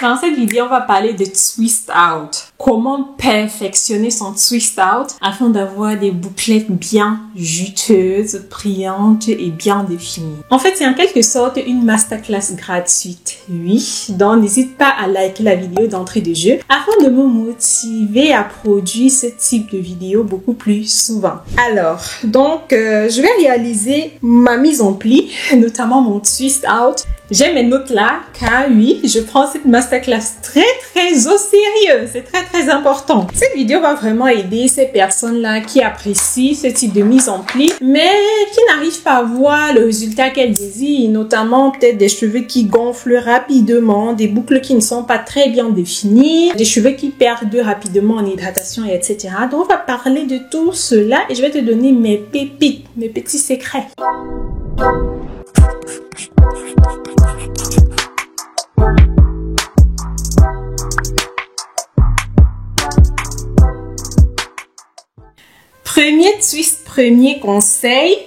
Dans cette vidéo, on va parler de twist out. Comment perfectionner son twist out afin d'avoir des bouclettes bien juteuses, brillantes et bien définies. En fait, c'est en quelque sorte une masterclass gratuite. Oui, donc n'hésite pas à liker la vidéo d'entrée de jeu afin de me motiver à produire ce type de vidéo beaucoup plus souvent. Alors, donc, je vais réaliser ma mise en pli, notamment mon twist out. J'ai mes notes là, car oui, je prends cette masterclass très au sérieux. C'est très important. Cette vidéo va vraiment aider ces personnes-là qui apprécient ce type de mise en pli, mais qui n'arrivent pas à voir le résultat qu'elles désirent, notamment peut-être des cheveux qui gonflent rapidement, des boucles qui ne sont pas très bien définies, des cheveux qui perdent rapidement en hydratation, etc. Donc, on va parler de tout cela et je vais te donner mes pépites, mes petits secrets. Premier twist, premier conseil.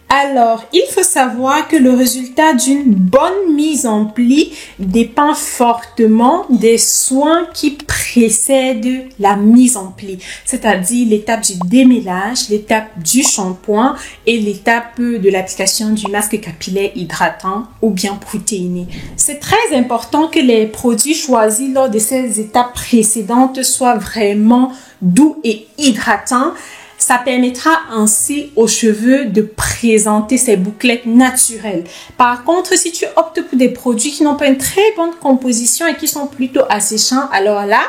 Alors, il faut savoir que le résultat d'une bonne mise en pli dépend fortement des soins qui précèdent la mise en pli, c'est-à-dire l'étape du démêlage, l'étape du shampoing et l'étape de l'application du masque capillaire hydratant ou bien protéiné. C'est très important que les produits choisis lors de ces étapes précédentes soient vraiment doux et hydratants. Ça permettra ainsi aux cheveux de présenter ces bouclettes naturelles. Par contre, si tu optes pour des produits qui n'ont pas une très bonne composition et qui sont plutôt asséchants, alors là,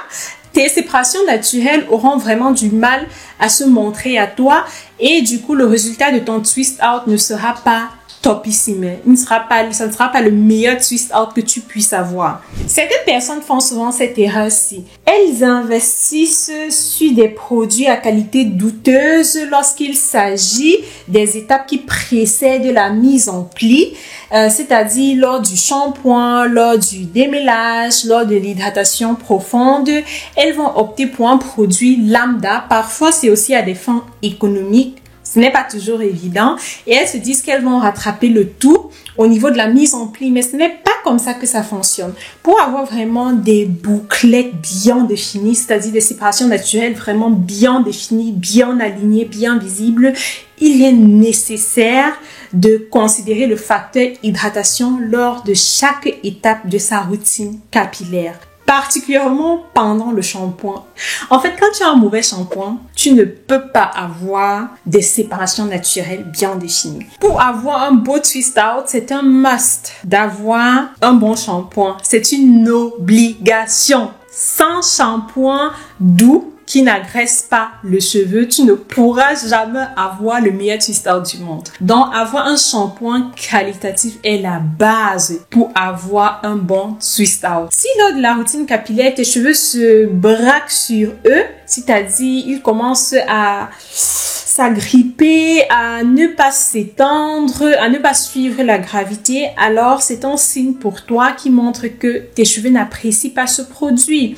tes séparations naturelles auront vraiment du mal à se montrer à toi et du coup, le résultat de ton twist out ne sera pas topissime. Ça ne sera pas le meilleur twist out que tu puisses avoir. Certaines personnes font souvent cette erreur-ci. Elles investissent sur des produits à qualité douteuse lorsqu'il s'agit des étapes qui précèdent la mise en pli, c'est-à-dire lors du shampoing, lors du démêlage, lors de l'hydratation profonde. Elles vont opter pour un produit lambda. Parfois, c'est aussi à des fins économiques. Ce n'est pas toujours évident et elles se disent qu'elles vont rattraper le tout au niveau de la mise en pli, mais ce n'est pas comme ça que ça fonctionne. Pour avoir vraiment des bouclettes bien définies, c'est-à-dire des séparations naturelles vraiment bien définies, bien alignées, bien visibles, il est nécessaire de considérer le facteur hydratation lors de chaque étape de sa routine capillaire. Particulièrement pendant le shampoing. En fait, quand tu as un mauvais shampoing, tu ne peux pas avoir des séparations naturelles bien définies. Pour avoir un beau twist out, c'est un must d'avoir un bon shampoing. C'est une obligation. Sans shampoing doux, qui n'agresse pas le cheveu, tu ne pourras jamais avoir le meilleur twist out du monde. Donc, avoir un shampoing qualitatif est la base pour avoir un bon twist out. Si lors de la routine capillaire, tes cheveux se braquent sur eux, c'est-à-dire ils commencent à s'agripper, à ne pas s'étendre, à ne pas suivre la gravité, alors c'est un signe pour toi qui montre que tes cheveux n'apprécient pas ce produit.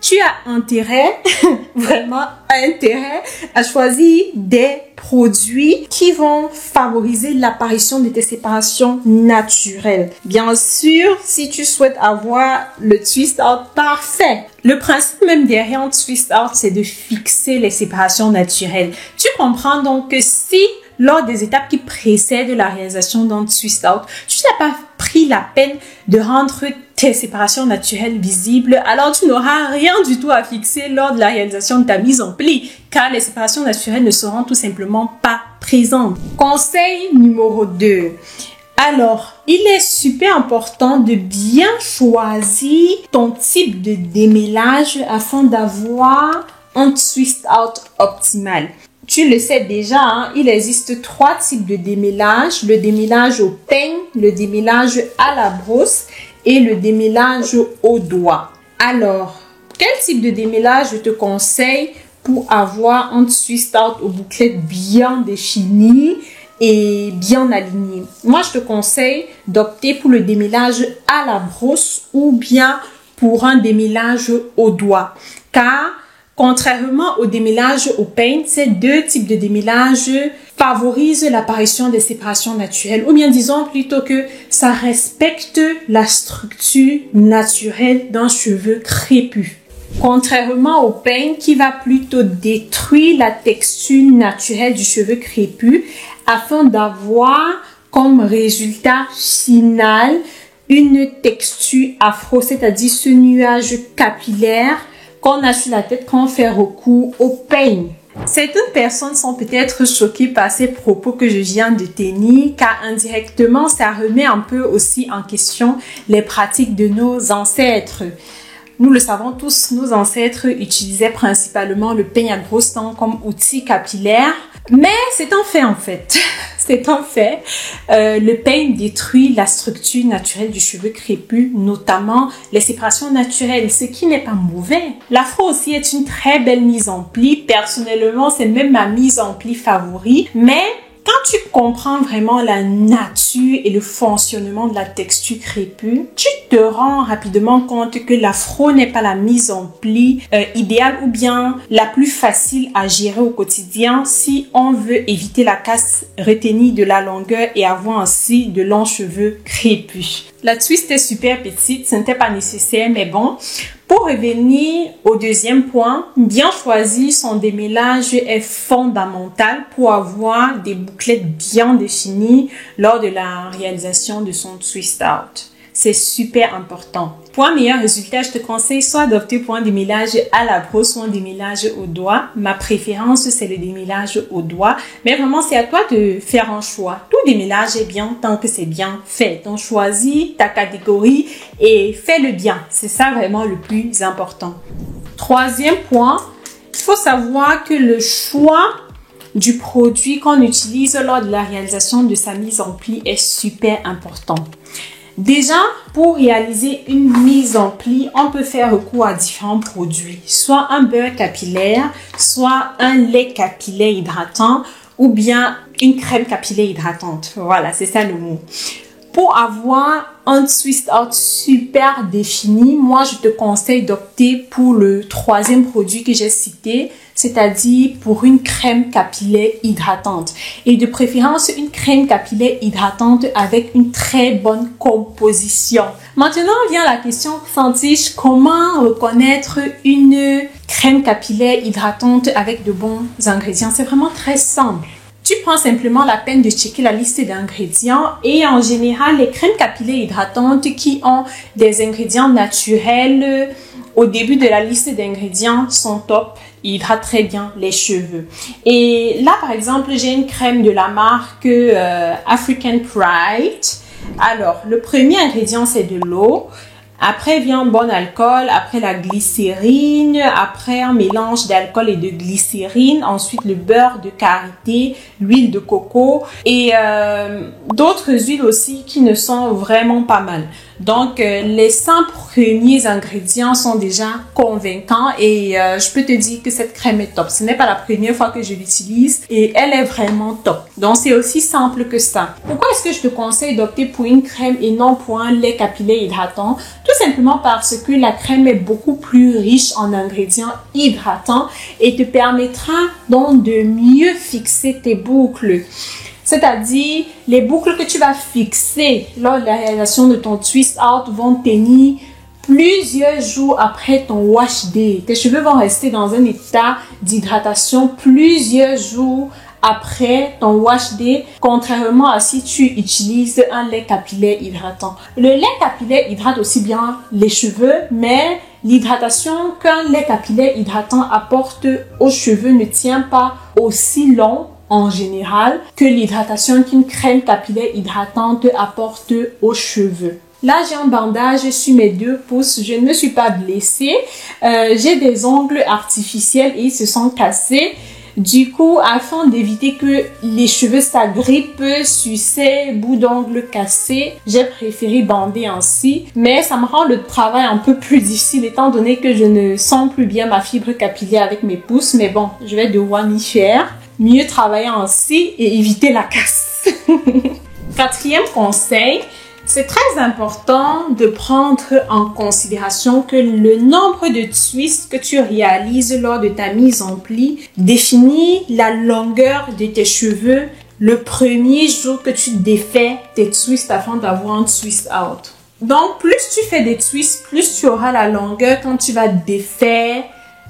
Tu as intérêt, vraiment intérêt, à choisir des produits qui vont favoriser l'apparition de tes séparations naturelles. Bien sûr, si tu souhaites avoir le twist out parfait. Le principe même derrière un twist out, c'est de fixer les séparations naturelles. Tu comprends donc que si lors des étapes qui précèdent la réalisation d'un twist out, tu n'as pas pris la peine de rendre tes séparations naturelles visibles, alors tu n'auras rien du tout à fixer lors de la réalisation de ta mise en pli, car les séparations naturelles ne seront tout simplement pas présentes. Conseil numéro 2. Alors, il est super important de bien choisir ton type de démêlage afin d'avoir un twist out optimal. Tu le sais déjà, hein, il existe 3 types de démêlage. Le démêlage au peigne, le démêlage à la brosse et le démêlage au doigt. Alors, quel type de démêlage je te conseille pour avoir un twist out aux bouclettes bien définies et bien alignées? Moi, je te conseille d'opter pour le démêlage à la brosse ou bien pour un démêlage au doigt. Car Contrairement au démêlage au paint, ces deux types de démêlage favorisent l'apparition des séparations naturelles, ou bien disons plutôt que ça respecte la structure naturelle d'un cheveu crépus. Contrairement au paint qui va plutôt détruire la texture naturelle du cheveu crépus afin d'avoir comme résultat final une texture afro, c'est-à-dire ce nuage capillaire qu'on a sur la tête quand on fait recours au peigne. Certaines personnes sont peut-être choquées par ces propos que je viens de tenir, car indirectement, ça remet un peu aussi en question les pratiques de nos ancêtres. Nous le savons tous, nos ancêtres utilisaient principalement le peigne à grosse dents comme outil capillaire, mais c'est un fait en fait. C'est un fait. Le peigne détruit la structure naturelle du cheveu crépus, notamment les séparations naturelles, ce qui n'est pas mauvais. L'afro aussi est une très belle mise en pli. Personnellement, c'est même ma mise en pli favorite. Mais quand tu comprends vraiment la nature et le fonctionnement de la texture crépue, tu te rends rapidement compte que l'afro n'est pas la mise en pli idéale ou bien la plus facile à gérer au quotidien si on veut éviter la casse retenue de la longueur et avoir ainsi de longs cheveux crépus. La twist est super petite, ce n'était pas nécessaire, mais bon. Pour revenir au deuxième point, bien choisir son démêlage est fondamental pour avoir des bouclettes bien définies lors de la réalisation de son twist out. C'est super important. Pour un meilleur résultat, je te conseille soit d'opter pour un démêlage à la brosse ou un démêlage au doigt. Ma préférence, c'est le démêlage au doigt. Mais vraiment, c'est à toi de faire un choix. Tout démêlage est bien tant que c'est bien fait. Donc, choisis ta catégorie et fais-le bien. C'est ça vraiment le plus important. Troisième point, il faut savoir que le choix du produit qu'on utilise lors de la réalisation de sa mise en pli est super important. Déjà, pour réaliser une mise en pli, on peut faire recours à différents produits, soit un beurre capillaire, soit un lait capillaire hydratant ou bien une crème capillaire hydratante. Voilà, c'est ça le mot. Pour avoir un twist out super défini, moi je te conseille d'opter pour le troisième produit que j'ai cité, c'est-à-dire pour une crème capillaire hydratante. Et de préférence, une crème capillaire hydratante avec une très bonne composition. Maintenant vient la question, Santiche, comment reconnaître une crème capillaire hydratante avec de bons ingrédients? C'est vraiment très simple. Tu prends simplement la peine de checker la liste d'ingrédients et en général, les crèmes capillaires hydratantes qui ont des ingrédients naturels au début de la liste d'ingrédients sont top. Ils hydratent très bien les cheveux. Et là, par exemple, j'ai une crème de la marque African Pride. Alors, le premier ingrédient, c'est de l'eau. Après vient un bon alcool, après la glycérine, après un mélange d'alcool et de glycérine, ensuite le beurre de karité, l'huile de coco et d'autres huiles aussi qui ne sont vraiment pas mal. Donc, les 5 premiers ingrédients sont déjà convaincants et je peux te dire que cette crème est top. Ce n'est pas la première fois que je l'utilise et elle est vraiment top. Donc, c'est aussi simple que ça. Pourquoi est-ce que je te conseille d'opter pour une crème et non pour un lait capillaire hydratant? Tout simplement parce que la crème est beaucoup plus riche en ingrédients hydratants et te permettra donc de mieux fixer tes boucles. C'est-à-dire, les boucles que tu vas fixer lors de la réalisation de ton twist out vont tenir plusieurs jours après ton wash day. Tes cheveux vont rester dans un état d'hydratation plusieurs jours après ton wash day, contrairement à si tu utilises un lait capillaire hydratant. Le lait capillaire hydrate aussi bien les cheveux, mais l'hydratation qu'un lait capillaire hydratant apporte aux cheveux ne tient pas aussi long en général que l'hydratation qu'une crème capillaire hydratante apporte aux cheveux. Là, j'ai un bandage sur mes 2 pouces. Je ne me suis pas blessée. J'ai des ongles artificiels et ils se sont cassés. Du coup, afin d'éviter que les cheveux s'agrippent sur ces bouts d'ongles cassés, j'ai préféré bander ainsi. Mais ça me rend le travail un peu plus difficile étant donné que je ne sens plus bien ma fibre capillaire avec mes pouces. Mais bon, je vais devoir m'y faire. Mieux travailler ainsi et éviter la casse. 4e conseil, C'est très important de prendre en considération que le nombre de twists que tu réalises lors de ta mise en pli définit la longueur de tes cheveux le premier jour que tu défais tes twists afin d'avoir un twist out. Donc, plus tu fais des twists, plus tu auras la longueur quand tu vas défaire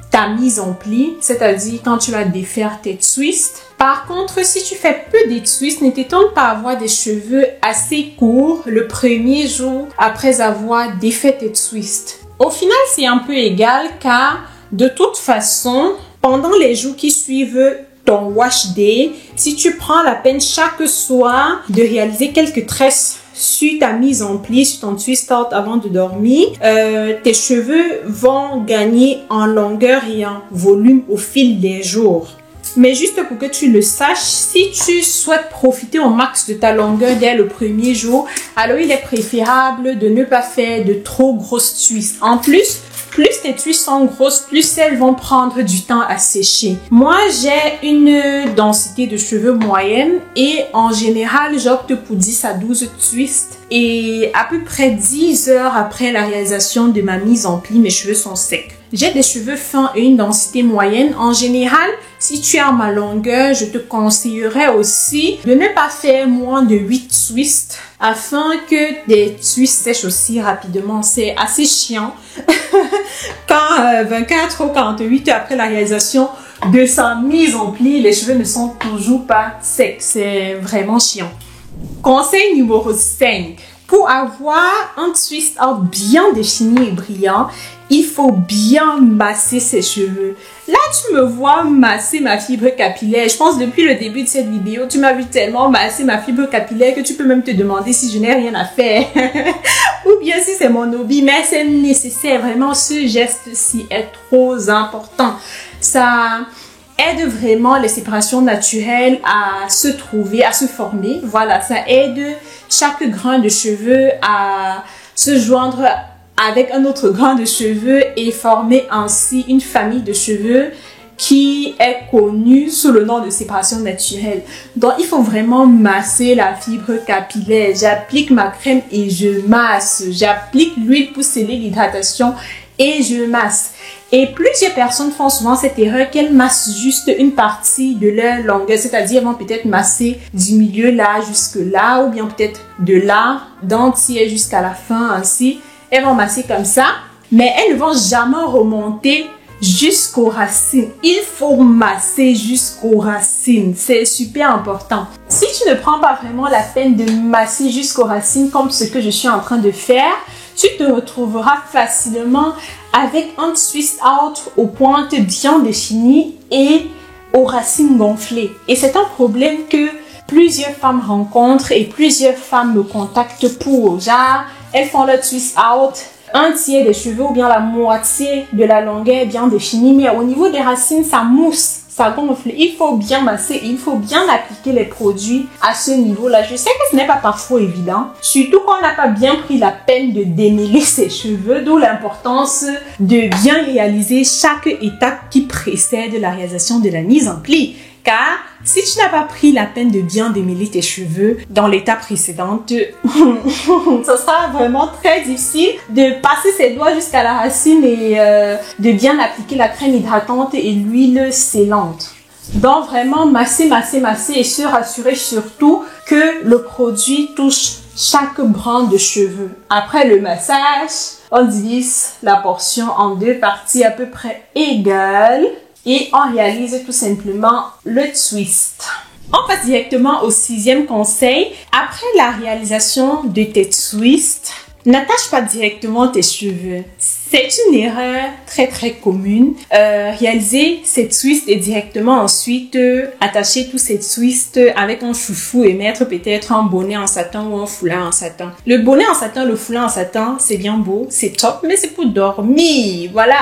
ta mise en pli, c'est-à-dire quand tu vas défaire tes twists. Par contre, si tu fais peu de twists, ne t'étonne pas avoir des cheveux assez courts le premier jour après avoir défait tes twists. Au final, c'est un peu égal car de toute façon, pendant les jours qui suivent ton wash day, si tu prends la peine chaque soir de réaliser quelques tresses sur ta mise en pli, sur ton twist out avant de dormir, tes cheveux vont gagner en longueur et en volume au fil des jours. Mais juste pour que tu le saches, si tu souhaites profiter au max de ta longueur dès le premier jour, alors il est préférable de ne pas faire de trop grosses twists. En plus tes twists sont grosses, plus elles vont prendre du temps à sécher. Moi, j'ai une densité de cheveux moyenne et en général, j'opte pour 10 à 12 twists. Et à peu près 10 heures après la réalisation de ma mise en pli, mes cheveux sont secs. J'ai des cheveux fins et une densité moyenne. En général, si tu es à ma longueur, je te conseillerais aussi de ne pas faire moins de 8 twists afin que des twists sèchent aussi rapidement. C'est assez chiant quand 24 ou 48 heures après la réalisation de sa mise en pli, les cheveux ne sont toujours pas secs. C'est vraiment chiant. Conseil numéro 5. Pour avoir un twist out bien défini et brillant, il faut bien masser ses cheveux. Là, tu me vois masser ma fibre capillaire. Je pense depuis le début de cette vidéo, tu m'as vu tellement masser ma fibre capillaire que tu peux même te demander si je n'ai rien à faire. Ou bien si c'est mon hobby, mais c'est nécessaire. Vraiment, ce geste-ci est trop important. Ça aide vraiment les séparations naturelles à se trouver, à se former. Voilà, ça aide chaque grain de cheveux à se joindre avec un autre grain de cheveux et former ainsi une famille de cheveux qui est connue sous le nom de séparation naturelle. Donc, il faut vraiment masser la fibre capillaire. J'applique ma crème et je masse. J'applique l'huile pour sceller l'hydratation et je masse. Et plusieurs personnes font souvent cette erreur qu'elles massent juste une partie de leur longueur, c'est-à-dire elles vont peut-être masser du milieu là jusque là, ou bien peut-être de là, d'entier jusqu'à la fin ainsi. Elles vont masser comme ça, mais elles ne vont jamais remonter jusqu'aux racines. Il faut masser jusqu'aux racines, c'est super important. Si tu ne prends pas vraiment la peine de masser jusqu'aux racines comme ce que je suis en train de faire, tu te retrouveras facilement avec un twist out aux pointes bien définies et aux racines gonflées. Et c'est un problème que plusieurs femmes rencontrent et plusieurs femmes me contactent pour. Genre, elles font le twist out, un tiers des cheveux ou bien la moitié de la longueur bien définie, mais au niveau des racines, ça mousse. Ça gonfle. Il faut bien masser, il faut bien appliquer les produits à ce niveau-là. Je sais que ce n'est pas parfois évident, surtout quand on n'a pas bien pris la peine de démêler ses cheveux, d'où l'importance de bien réaliser chaque étape qui précède la réalisation de la mise en pli. Car si tu n'as pas pris la peine de bien démêler tes cheveux dans l'étape précédente, ça sera vraiment très difficile de passer ses doigts jusqu'à la racine et de bien appliquer la crème hydratante et l'huile scellante. Donc vraiment masser, masser, masser et se rassurer surtout que le produit touche chaque brin de cheveux. Après le massage, on divise la portion en deux parties à peu près égales. Et on réalise tout simplement le twist. On passe directement au 6e conseil. Après la réalisation de tes twists, n'attache pas directement tes cheveux. C'est une erreur très commune. Réaliser ces twists et directement ensuite attacher tous ces twists avec un chouchou et mettre peut-être un bonnet en satin ou un foulard en satin. Le bonnet en satin, le foulard en satin, c'est bien beau, c'est top, mais c'est pour dormir. Voilà,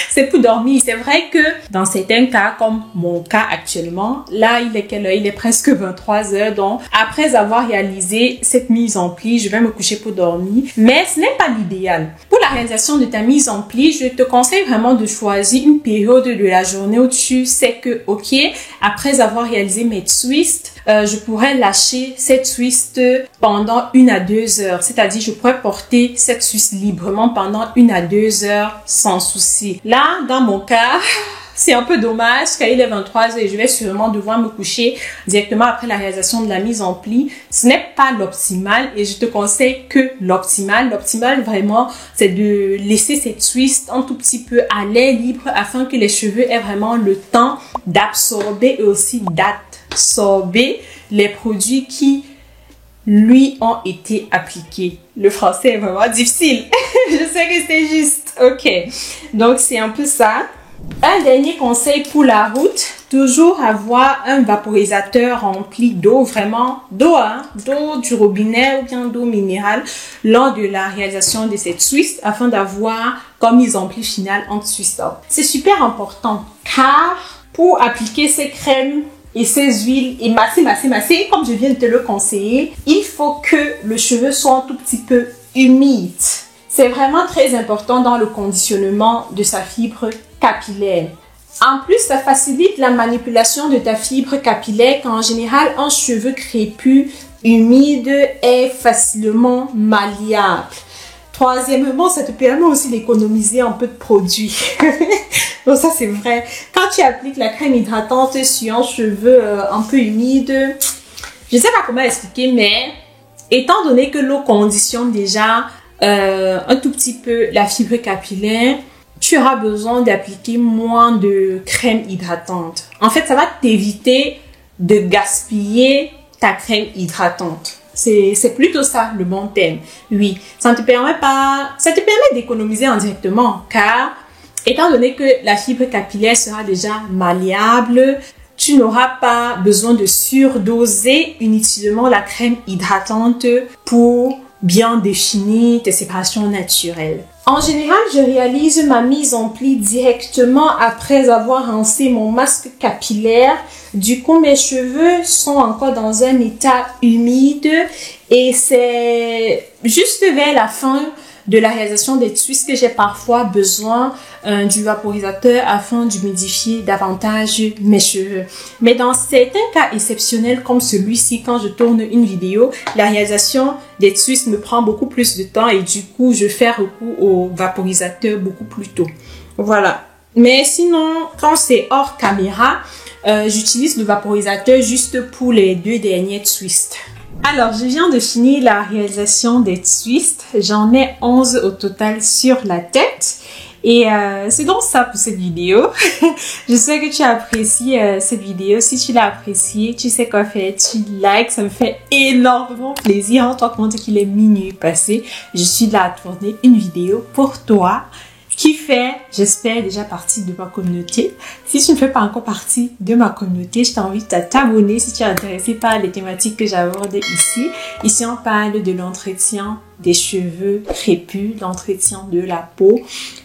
c'est pour dormir. C'est vrai que dans certains cas, comme mon cas actuellement, là il est quelle heure? Il est presque 23 heures. Donc après avoir réalisé cette mise en pli, je vais me coucher pour dormir. pli, mais ce n'est pas l'idéal. Pour la réalisation de ta mise en pli, je te conseille vraiment de choisir une période de la journée où tu sais que, ok, après avoir réalisé mes twists, je pourrais lâcher cette twist pendant 1 à 2 heures. C'est-à-dire, je pourrais porter cette twist librement pendant 1 à 2 heures sans souci. Là, dans mon cas, c'est un peu dommage car il est 23 et je vais sûrement devoir me coucher directement après la réalisation de la mise en pli. Ce n'est pas l'optimal et je te conseille que l'optimal. L'optimal vraiment, c'est de laisser ces twists un tout petit peu à l'air libre afin que les cheveux aient vraiment le temps d'absorber et aussi d'absorber les produits qui lui ont été appliqués. Le français est vraiment difficile. Je sais que c'est juste. Ok. Donc, c'est un peu ça. Un dernier conseil pour la route, toujours avoir un vaporisateur rempli d'eau, vraiment d'eau, d'eau du robinet ou bien d'eau minérale lors de la réalisation de cette twist afin d'avoir comme mise en pli finale en twist out. C'est super important car pour appliquer ces crèmes et ces huiles et masser, comme je viens de te le conseiller, il faut que le cheveu soit un tout petit peu humide. C'est vraiment très important dans le conditionnement de sa fibre capillaire. En plus, ça facilite la manipulation de ta fibre capillaire car en général, un cheveu crépus, humide est facilement malléable. Troisièmement, ça te permet aussi d'économiser un peu de produit. Donc ça, c'est vrai. Quand tu appliques la crème hydratante sur un cheveu un peu humide, je ne sais pas comment expliquer, mais étant donné que l'eau conditionne déjà un tout petit peu la fibre capillaire, tu auras besoin d'appliquer moins de crème hydratante. En fait, ça va t'éviter de gaspiller ta crème hydratante. C'est plutôt ça le bon thème. Oui, ça te permet d'économiser indirectement car étant donné que la fibre capillaire sera déjà malléable, tu n'auras pas besoin de surdoser inutilement la crème hydratante pour bien définir tes séparations naturelles. En général, je réalise ma mise en pli directement après avoir rincé mon masque capillaire. Du coup, mes cheveux sont encore dans un état humide et c'est juste vers la fin de la réalisation des twists que j'ai parfois besoin du vaporisateur afin d'humidifier davantage mes cheveux. Mais dans certains cas exceptionnels comme celui-ci, quand je tourne une vidéo, la réalisation des twists me prend beaucoup plus de temps et du coup, je fais recours au vaporisateur beaucoup plus tôt. Voilà. Mais sinon, quand c'est hors caméra, j'utilise le vaporisateur juste pour les 2 derniers twists. Alors, je viens de finir la réalisation des twists. J'en ai 11 au total sur la tête. Et c'est donc ça pour cette vidéo. Je sais que tu as apprécié cette vidéo. Si tu l'as appréciée, tu sais quoi faire. Tu likes, ça me fait énormément plaisir. Rends-toi compte qu'il est minuit passé. Je suis là à tourner une vidéo pour toi qui fait, j'espère, déjà partie de ma communauté. Si tu ne fais pas encore partie de ma communauté, je t'invite à t'abonner si tu es intéressé par les thématiques que j'aborde ici. Ici, on parle de l'entretien des cheveux crépus, l'entretien de la peau,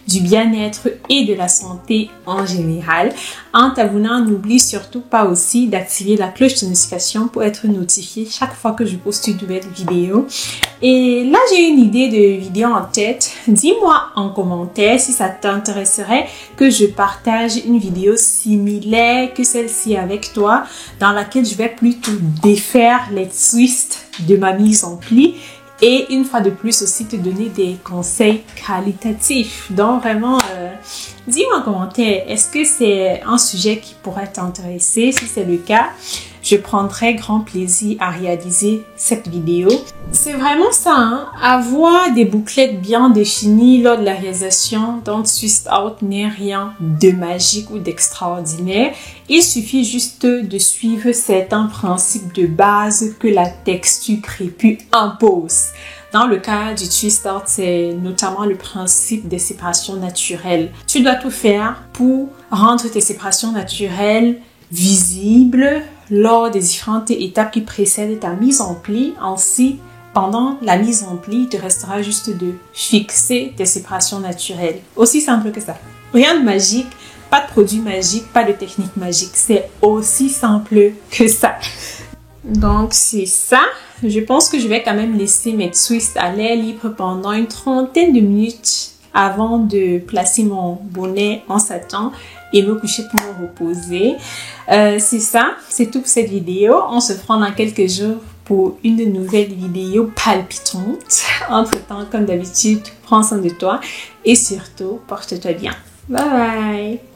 du bien-être et de la santé en général. En t'abonnant, n'oublie surtout pas aussi d'activer la cloche de notification pour être notifié chaque fois que je poste une nouvelle vidéo. Et là, j'ai une idée de vidéo en tête. Dis-moi en commentaire si ça t'intéresserait que je partage une vidéo similaire que celle-ci avec toi, dans laquelle je vais plutôt défaire les twists de ma mise en pli. Et une fois de plus aussi te donner des conseils qualitatifs. Donc vraiment, dis-moi en commentaire, est-ce que c'est un sujet qui pourrait t'intéresser? Si c'est le cas, je prendrai grand plaisir à réaliser cette vidéo. C'est vraiment ça, hein? Avoir des bouclettes bien définies lors de la réalisation d'un twist out n'est rien de magique ou d'extraordinaire. Il suffit juste de suivre certains principes de base que la texture crépue impose. Dans le cas du twist out, c'est notamment le principe des séparations naturelles. Tu dois tout faire pour rendre tes séparations naturelles visibles lors des différentes étapes qui précèdent ta mise en pli. Ainsi, pendant la mise en pli, il te restera juste de fixer tes séparations naturelles. Aussi simple que ça. Rien de magique, pas de produit magique, pas de technique magique. C'est aussi simple que ça. Donc, c'est ça. Je pense que je vais quand même laisser mes twists à l'air libre pendant une trentaine de minutes avant de placer mon bonnet en satin et me coucher pour me reposer. C'est ça. C'est tout pour cette vidéo. On se prend dans quelques jours pour une nouvelle vidéo palpitante. Entre-temps, comme d'habitude, prends soin de toi et surtout, porte-toi bien. Bye bye!